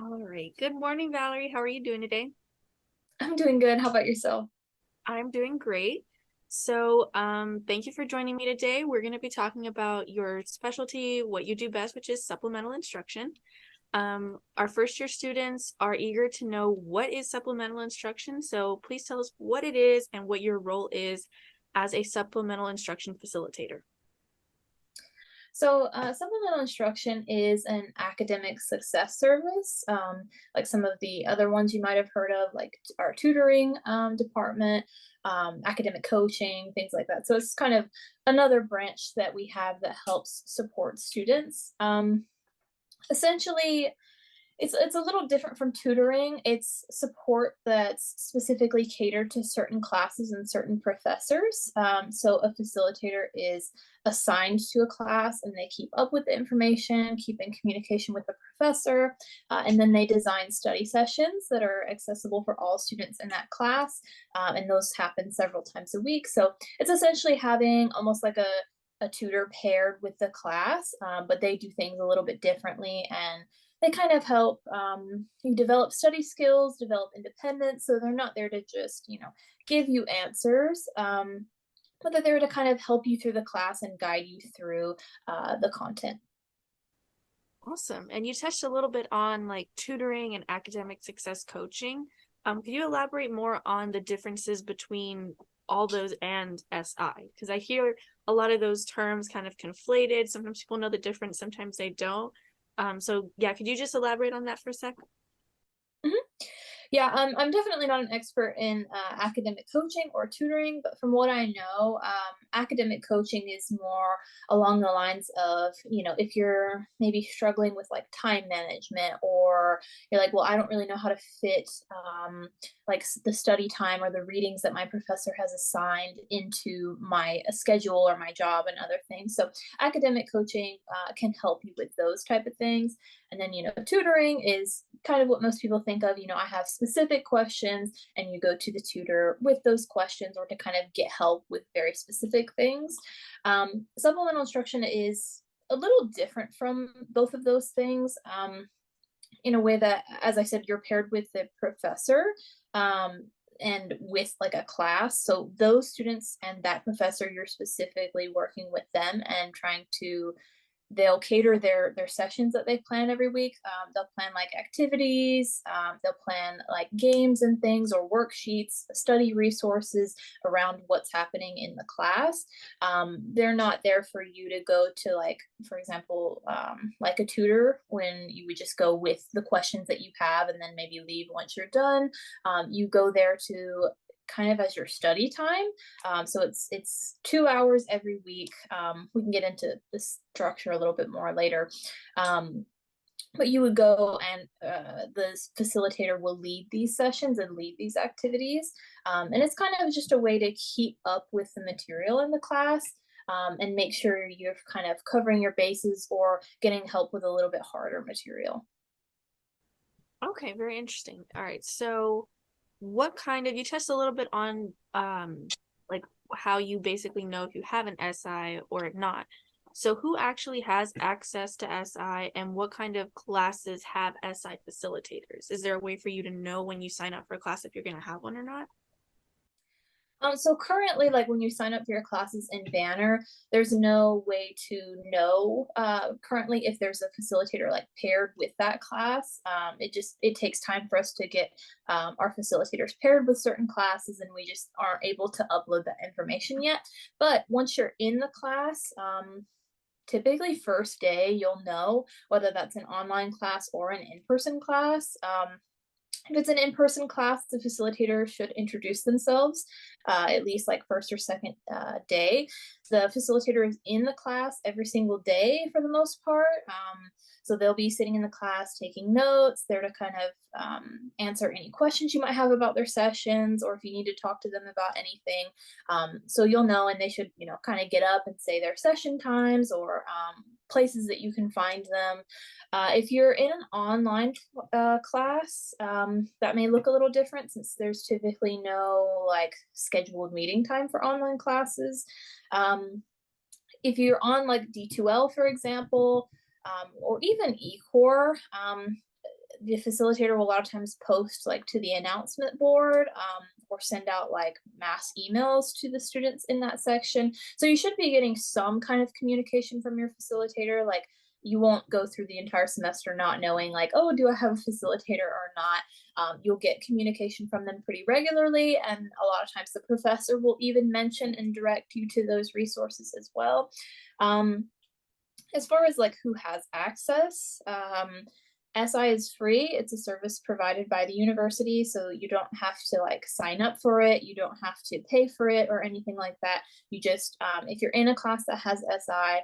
All right. Good morning, Valerie. How are you doing today? I'm doing good. How about yourself? I'm doing great. Thank you for joining me today. We're going to be talking about your specialty, what you do best, which is supplemental instruction. Our first year students are eager to know what is supplemental instruction. So please tell us what it is and what your role is as a supplemental instruction facilitator. Supplemental instruction is an academic success service, like some of the other ones you might have heard of, like our tutoring department, academic coaching, things like that. So it's kind of another branch that we have that helps support students. Essentially, it's a little different from tutoring. It's support that's specifically catered to certain classes and certain professors. So a facilitator is assigned to a class and they keep up with the information, keep in communication with the professor, and then they design study sessions that are accessible for all students in that class. And those happen several times a week. So it's essentially having almost like a tutor paired with the class, but they do things a little bit differently, and they kind of help you develop study skills, develop independence. So they're not there to just, give you answers, but they're there to kind of help you through the class and guide you through the content. Awesome. And you touched a little bit on like tutoring and academic success coaching. Could you elaborate more on the differences between all those and SI? Because I hear a lot of those terms kind of conflated. Sometimes people know the difference, sometimes they don't. Yeah, could you just elaborate on that for a sec? Mhm. Yeah, I'm definitely not an expert in academic coaching or tutoring, but from what I know, academic coaching is more along the lines of, if you're maybe struggling with like time management, or you're like, well, I don't really know how to fit like the study time or the readings that my professor has assigned into my schedule or my job and other things. So academic coaching can help you with those type of things. And then, tutoring is kind of what most people think of. I have specific questions, and you go to the tutor with those questions or to kind of get help with very specific things. Supplemental instruction is a little different from both of those things, in a way that, as I said, you're paired with the professor. And with like a class. So those students and that professor, you're specifically working with them and trying to they'll cater their sessions that they plan every week. They'll plan like activities, they'll plan like games and things or worksheets, study resources around what's happening in the class. They're not there for you to go to, like, for example, like a tutor, when you would just go with the questions that you have and then maybe leave once you're done. You go there to kind of as your study time. So it's 2 hours every week. We can get into the structure a little bit more later. But you would go, and the facilitator will lead these sessions and lead these activities. And it's kind of just a way to keep up with the material in the class, and make sure you're kind of covering your bases or getting help with a little bit harder material. Okay, very interesting. All right. So what kind of, you touched a little bit on like how you basically know if you have an SI or not. So who actually has access to SI, and what kind of classes have SI facilitators? Is there a way for you to know when you sign up for a class if you're going to have one or not? So currently, like when you sign up for your classes in Banner, there's no way to know currently if there's a facilitator like paired with that class. It takes time for us to get our facilitators paired with certain classes, and we just aren't able to upload that information yet. But once you're in the class, typically first day, you'll know whether that's an online class or an in-person class. If it's an in-person class, the facilitator should introduce themselves, at least like first or second day. The facilitator is in the class every single day for the most part. So they'll be sitting in the class taking notes, there to kind of answer any questions you might have about their sessions, or if you need to talk to them about anything. So you'll know, and they should, kind of get up and say their session times, or places that you can find them. If you're in an online class, that may look a little different, since there's typically no like scheduled meeting time for online classes. If you're on like D2L, for example, or even eCore, the facilitator will a lot of times post like to the announcement board, or send out like mass emails to the students in that section. So you should be getting some kind of communication from your facilitator. Like you won't go through the entire semester not knowing like, oh, do I have a facilitator or not? You'll get communication from them pretty regularly, and a lot of times the professor will even mention and direct you to those resources as well. Um, as far as like who has access, SI is free. It's a service provided by the university, so you don't have to like sign up for it. You don't have to pay for it or anything like that. You just, if you're in a class that has SI,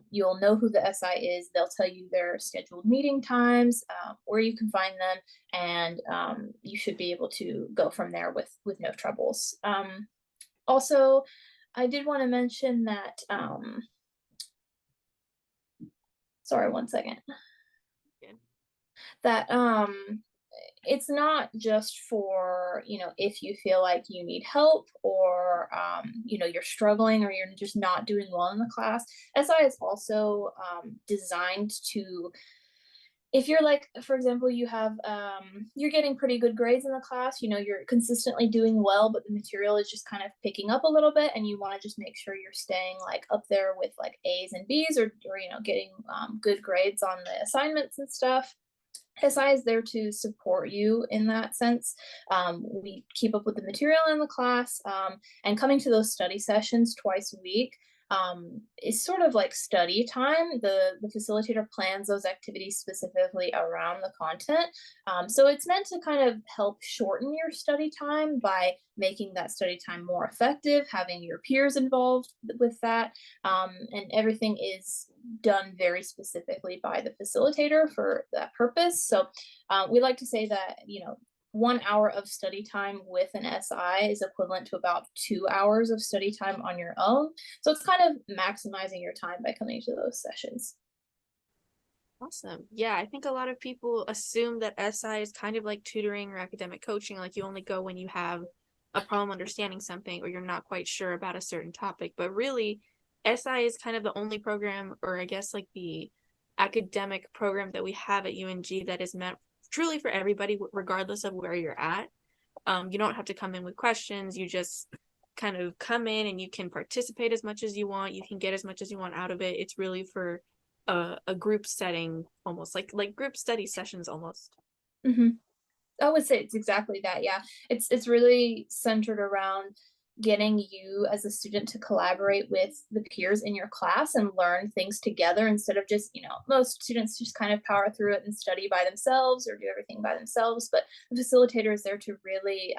you'll know who the SI is. They'll tell you their scheduled meeting times, where you can find them, and you should be able to go from there with no troubles. Also, I did want to mention that. Sorry, one second. Yeah. That it's not just for, if you feel like you need help, or you're struggling or you're just not doing well in the class. SI is also designed to, if you're like, for example, you have you're getting pretty good grades in the class, you're consistently doing well, but the material is just kind of picking up a little bit, and you want to just make sure you're staying like up there with like A's and B's, or getting good grades on the assignments and stuff. SI is there to support you in that sense. We keep up with the material in the class, and coming to those study sessions twice a week is sort of like study time. The facilitator plans those activities specifically around the content. So it's meant to kind of help shorten your study time by making that study time more effective, having your peers involved with that, and everything is done very specifically by the facilitator for that purpose. So we like to say that, 1 hour of study time with an SI is equivalent to about 2 hours of study time on your own. So it's kind of maximizing your time by coming to those sessions. Awesome. Yeah, I think a lot of people assume that SI is kind of like tutoring or academic coaching, like you only go when you have a problem understanding something or you're not quite sure about a certain topic. But really, SI is kind of the only program, or I guess like the academic program that we have at UNG that is meant truly for everybody, regardless of where you're at. You don't have to come in with questions. You just kind of come in and you can participate as much as you want. You can get as much as you want out of it. It's really for a group setting, almost like group study sessions almost. Hmm. I would say it's exactly that. Yeah, it's really centered around getting you as a student to collaborate with the peers in your class and learn things together, instead of just, most students just kind of power through it and study by themselves or do everything by themselves. But the facilitator is there to really,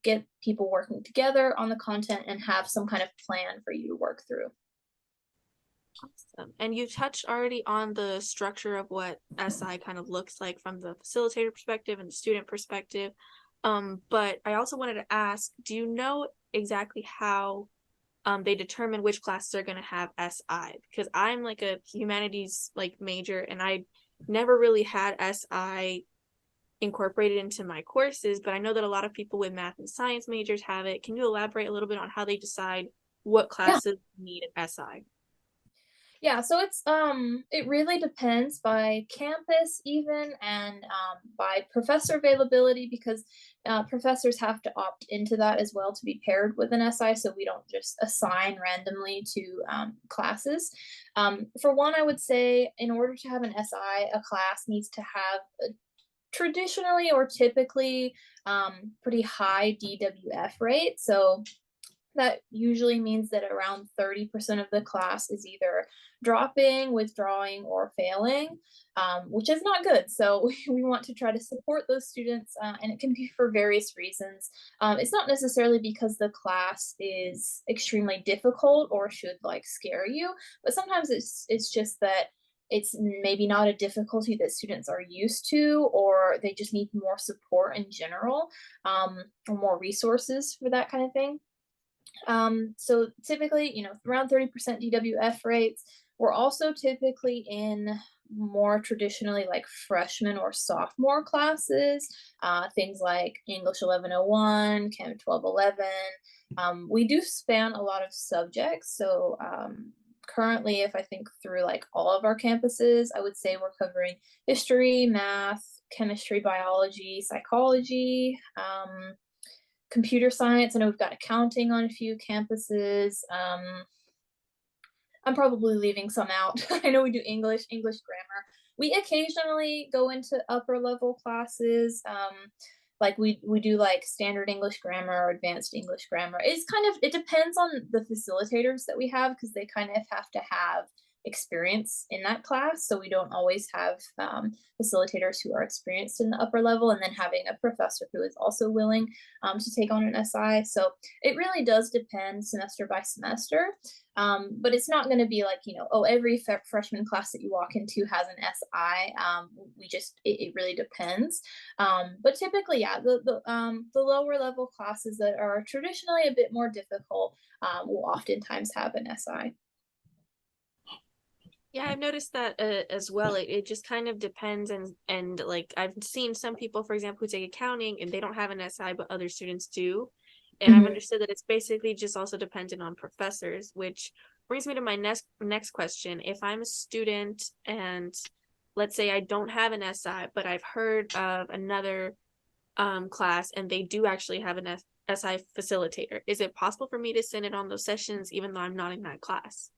get people working together on the content and have some kind of plan for you to work through. Awesome. And you touched already on the structure of what SI kind of looks like from the facilitator perspective and the student perspective. But I also wanted to ask, do you know exactly how they determine which classes are going to have SI? Because I'm like a humanities like major, and I never really had SI incorporated into my courses, but I know that a lot of people with math and science majors have it. Can you elaborate a little bit on how they decide what Yeah. classes need an SI? Yeah, so it really depends by campus even, and by professor availability, because professors have to opt into that as well to be paired with an SI, so we don't just assign randomly to classes. For one, I would say in order to have an SI, a class needs to have a traditionally or typically pretty high DWF rate. So that usually means that around 30% of the class is either dropping, withdrawing, or failing, which is not good. So we want to try to support those students, and it can be for various reasons. It's not necessarily because the class is extremely difficult or should like scare you, but sometimes it's just that it's maybe not a difficulty that students are used to, or they just need more support in general, or more resources for that kind of thing. So typically, around 30% DWF rates. We're also typically in more traditionally like freshman or sophomore classes, things like English 1101, Chem 1211. We do span a lot of subjects. So currently, if I think through like all of our campuses, I would say we're covering history, math, chemistry, biology, psychology, computer science. I know we've got accounting on a few campuses. I'm probably leaving some out. I know we do English grammar. We occasionally go into upper level classes. Like we do like standard English grammar or advanced English grammar. It's kind of, it depends on the facilitators that we have because they kind of have to have experience in that class. So we don't always have facilitators who are experienced in the upper level, and then having a professor who is also willing to take on an SI. So it really does depend semester by semester. But it's not going to be like, oh, every freshman class that you walk into has an SI. It really depends. But typically, yeah, the lower level classes that are traditionally a bit more difficult will oftentimes have an SI. Yeah, I've noticed that as well. It just kind of depends, and like I've seen some people, for example, who take accounting and they don't have an SI, but other students do. And I've Mhm. understood that it's basically just also dependent on professors, which brings me to my next question. If I'm a student and let's say I don't have an SI, but I've heard of another class and they do actually have an SI facilitator, is it possible for me to send it on those sessions even though I'm not in that class?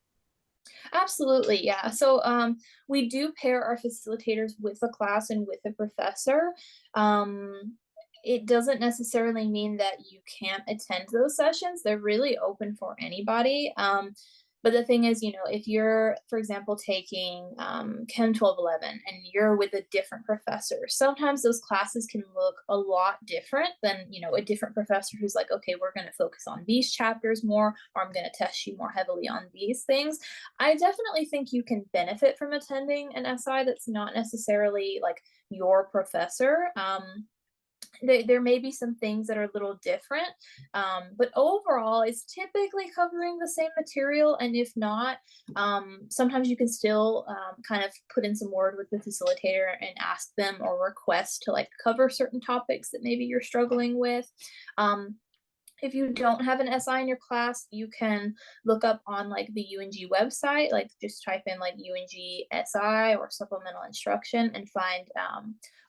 Absolutely, yeah. So we do pair our facilitators with a class and with a professor. It doesn't necessarily mean that you can't attend those sessions. They're really open for anybody. But the thing is, if you're, for example, taking Chem 1211 and you're with a different professor, sometimes those classes can look a lot different than, a different professor who's like, okay, we're going to focus on these chapters more, or I'm going to test you more heavily on these things. I definitely think you can benefit from attending an SI that's not necessarily like your professor. There may be some things that are a little different, but overall, it's typically covering the same material. And if not, sometimes you can still kind of put in some word with the facilitator and ask them or request to like cover certain topics that maybe you're struggling with. Um, if you don't have an SI in your class, you can look up on like the UNG website, like just type in like UNG SI or supplemental instruction and find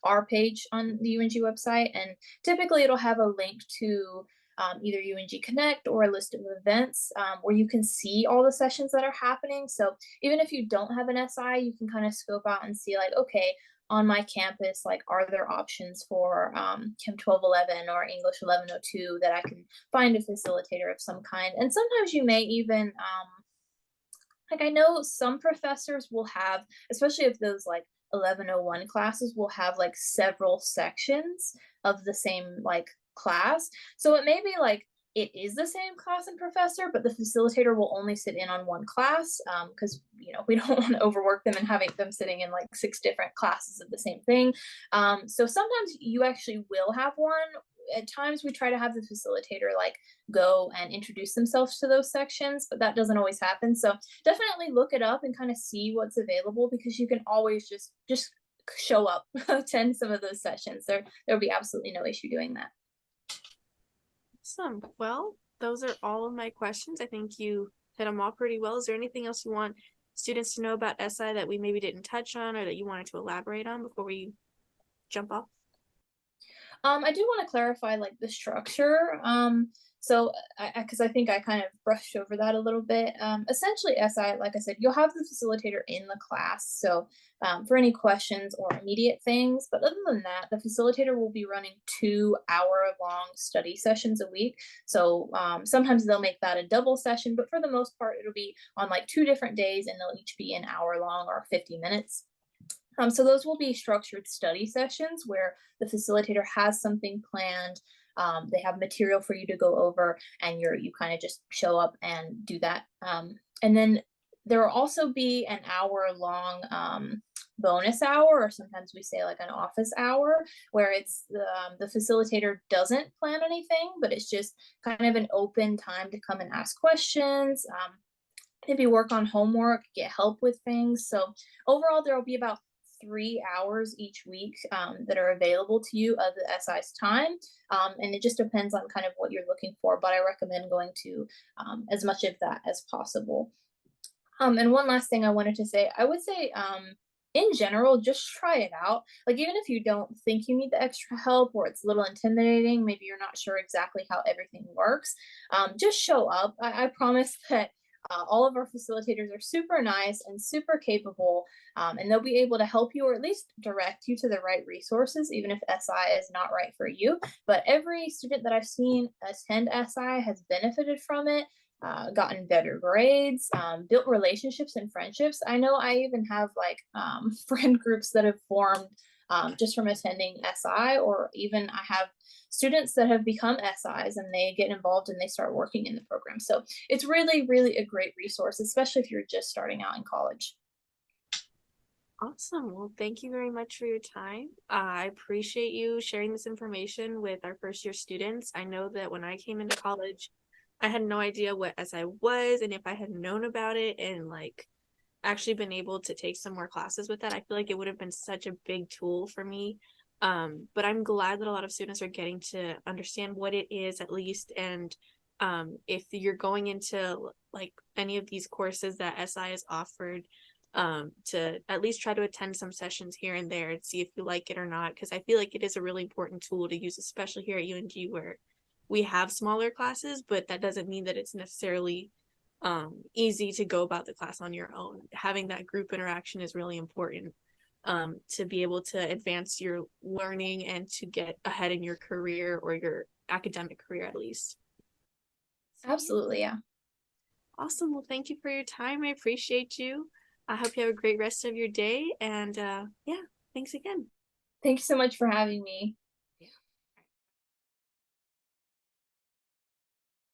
our page on the UNG website. And typically it'll have a link to either UNG Connect or a list of events where you can see all the sessions that are happening. So even if you don't have an SI, you can kind of scope out and see like, okay, on my campus, like, are there options for Chem 1211 or English 1102 that I can find a facilitator of some kind? And sometimes you may even, like, I know some professors will have, especially if those like 1101 classes will have like several sections of the same like class. So it may be like it is the same class and professor, but the facilitator will only sit in on one class because we don't want to overwork them and having them sitting in like six different classes of the same thing. So sometimes you actually will have one. At times we try to have the facilitator like go and introduce themselves to those sections, but that doesn't always happen. So definitely look it up and kind of see what's available because you can always just show up, attend some of those sessions. There'll be absolutely no issue doing that. Awesome. Well, those are all of my questions. I think you hit them all pretty well. Is there anything else you want students to know about SI that we maybe didn't touch on or that you wanted to elaborate on before we jump off? I do want to clarify like the structure. So because I think I kind of brushed over that a little bit. Essentially, SI, like I said, you'll have the facilitator in the class. So for any questions or immediate things, but other than that, the facilitator will be running 2-hour-long study sessions a week. So sometimes they'll make that a double session, but for the most part, it'll be on like 2 different days, and they'll each be an hour long or 50 minutes. So those will be structured study sessions where the facilitator has something planned. They have material for you to go over, and you kind of just show up and do that. And then there will also be an hour long bonus hour, or sometimes we say like an office hour, where it's the facilitator doesn't plan anything, but it's just kind of an open time to come and ask questions. Maybe work on homework, get help with things. So overall, there will be about 3 hours each week that are available to you of the SI's time. And it just depends on kind of what you're looking for, but I recommend going to as much of that as possible. And one last thing I wanted to say, I would say, in general, just try it out. Like, even if you don't think you need the extra help or it's a little intimidating, maybe you're not sure exactly how everything works, just show up. I promise that all of our facilitators are super nice and super capable, and they'll be able to help you or at least direct you to the right resources, even if SI is not right for you. But every student that I've seen attend SI has benefited from it, gotten better grades, built relationships and friendships. I know I even have like friend groups that have formed just from attending SI, or even I have students that have become SIs and they get involved and they start working in the program. So it's really, really a great resource, especially if you're just starting out in college. Awesome. Well, thank you very much for your time. I appreciate you sharing this information with our first year students. I know that when I came into college, I had no idea what SI was, and if I had known about it and like actually been able to take some more classes with that, I feel like it would have been such a big tool for me. But I'm glad that a lot of students are getting to understand what it is at least. And if you're going into like any of these courses that SI is offered, to at least try to attend some sessions here and there and see if you like it or not. Because I feel like it is a really important tool to use, especially here at UNG where we have smaller classes, but that doesn't mean that it's necessarily easy to go about the class on your own. Having that group interaction is really important, to be able to advance your learning and to get ahead in your career or your academic career at least. So, yeah. Absolutely, yeah. Awesome. Well, thank you for your time. I appreciate you. I hope you have a great rest of your day. And yeah, thanks again. Thank you so much for having me.